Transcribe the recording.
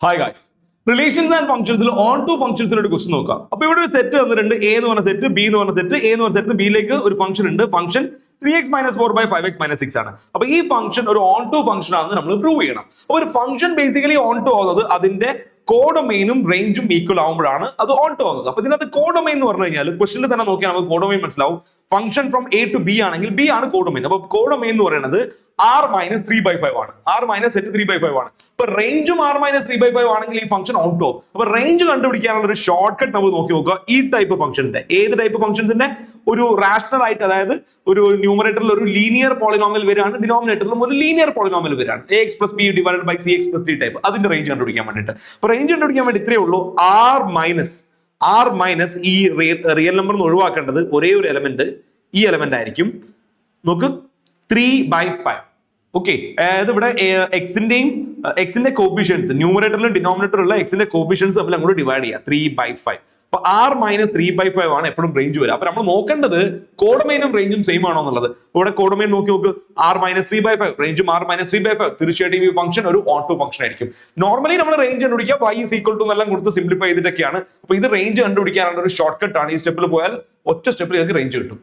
Hi guys, relations and ഫംഗ്ഷൻസിൽ onto ഫംഗ്ഷൻസിൽ ഒരു ക്വസ്റ്റൻ നോക്കാം. അപ്പൊ ഇവിടെ ഒരു സെറ്റ് തന്നിട്ടുണ്ട്, എ എന്ന് പറഞ്ഞ സെറ്റ്, ബി എന്ന് പറഞ്ഞ സെറ്റ്, എ എന്ന് പറഞ്ഞ സെറ്റ്, ബിയിലേക്ക് ഒരു ഫംഗ്ഷൻ ഉണ്ട്. ഫംഗ്ഷൻ 3x-4/5x-6 ആണ്. അപ്പൊ ഈ ഫംഗ്ഷൻ ഒരു ഓൺ ടു ഫംഗ്ഷൻ ആണെന്ന് നമ്മൾ പ്രൂവ് ചെയ്യണം. അപ്പൊ ഒരു ഫംഗ്ഷൻ ബേസിക്കലി ഓൺ ടു ആവുന്നത് അതിന്റെ കോഡൊമെയിനും റേഞ്ചും ഈക്വൽ ആവുമ്പോഴാണ് അത് ഓൺ ടു ആവുന്നത്. അപ്പൊ ഇതിനകത്ത് കോഡൊമെയിൻ എന്ന് പറഞ്ഞു കഴിഞ്ഞാൽ ക്വസ്റ്റനിൽ തന്നെ നോക്കിയാൽ നമുക്ക് കോഡൊമെയിൻ മനസ്സിലാവും. Function from A to B ആണെങ്കിൽ ബി ആണ് കോഡൊമെയിൻ. അപ്പൊ കോഡൊമെയിൻ എന്ന് പറയുന്നത് r-3/5 ആണ്. r-set 3/5 ആണ്. അപ്പൊ റേഞ്ചും r-3/5 ആണെങ്കിൽ ഈ ഫംഗ്ഷൻ ഔട്ട് ആവും. അപ്പൊ റേഞ്ച് കണ്ടുപിടിക്കാനുള്ള ഒരു ഷോർട്ട് കട്ട് നമ്മൾ നോക്കി നോക്കുക. ഈ ടൈപ്പ് ഫംഗ്ഷന്റെ ഏത് ടൈപ്പ് ഫംഗ്ഷൻസിന്റെ ഒരു റാഷണൽ ആയിട്ട്, അതായത് ഒരു ന്യൂമറേറ്ററിൽ ഒരു ലീനിയർ പോളിനോമിയൽ വരികയാണ്, ഡിനോമിനേറ്ററിലും ഒരു ലീനിയർ പോളിനോമിയൽ വരികയാണ്, ax + b divided by cx + d type. അതിന്റെ റേഞ്ച് കണ്ടുപിടിക്കാൻ വേണ്ടിയിട്ട്. അപ്പൊ റേഞ്ച് കണ്ടുപിടിക്കാൻ വേണ്ടി ഇത്രയേ ഉള്ളൂ. r- ഈ റിയൽ നമ്പർ ഒഴിവാക്കേണ്ടത് ഒരേ ഒരു എലമെന്റ്, ഈ എലമെന്റ് ആയിരിക്കും. നോക്ക്, 3/5. ഓക്കെ, അതായത് ഇവിടെ എക്സിന്റെ കോഫിഷ്യൻസ്, ന്യൂമറേറ്ററിലും ഡിനോമിനേറ്ററിലുള്ള എക്സിന്റെ കോഫിഷ്യൻസ് തമ്മിൽ അങ്ങോട്ട് ഡിവൈഡ് ചെയ്യുക. 3/5. അപ്പൊ r-3/5 ആണ് എപ്പോഴും റേഞ്ച് വരിക. അപ്പൊ നമ്മൾ നോക്കേണ്ടത് കോഡൊമെയിനും റേഞ്ചും സെയിം ആണോ എന്നുള്ളത്. ഇവിടെ കോഡൊമെയിൻ നോക്കി നോക്ക്, r-3/5, റേഞ്ചും r-3/5. തീർച്ചയായിട്ടും ഈ ഫംഗ്ഷൻ ഒരു ഓൺ ടു ഫംഗ്ഷൻ ആയിരിക്കും. നോർമലി നമ്മൾ റേഞ്ച് കണ്ടുപിടിക്കുക y = എന്നെല്ലാം കൊടുത്ത് സിംപ്ലിഫൈ ചെയ്തിട്ടൊക്കെയാണ്. അപ്പൊ ഇത് റേഞ്ച് കണ്ടുപിടിക്കാനുള്ള ഒരു ഷോർട്ട് കട്ട് ആണ്. ഈ സ്റ്റെപ്പിൽ പോയാൽ ഒറ്റ സ്റ്റെപ്പിൽ നിങ്ങൾക്ക് റേഞ്ച് കിട്ടും.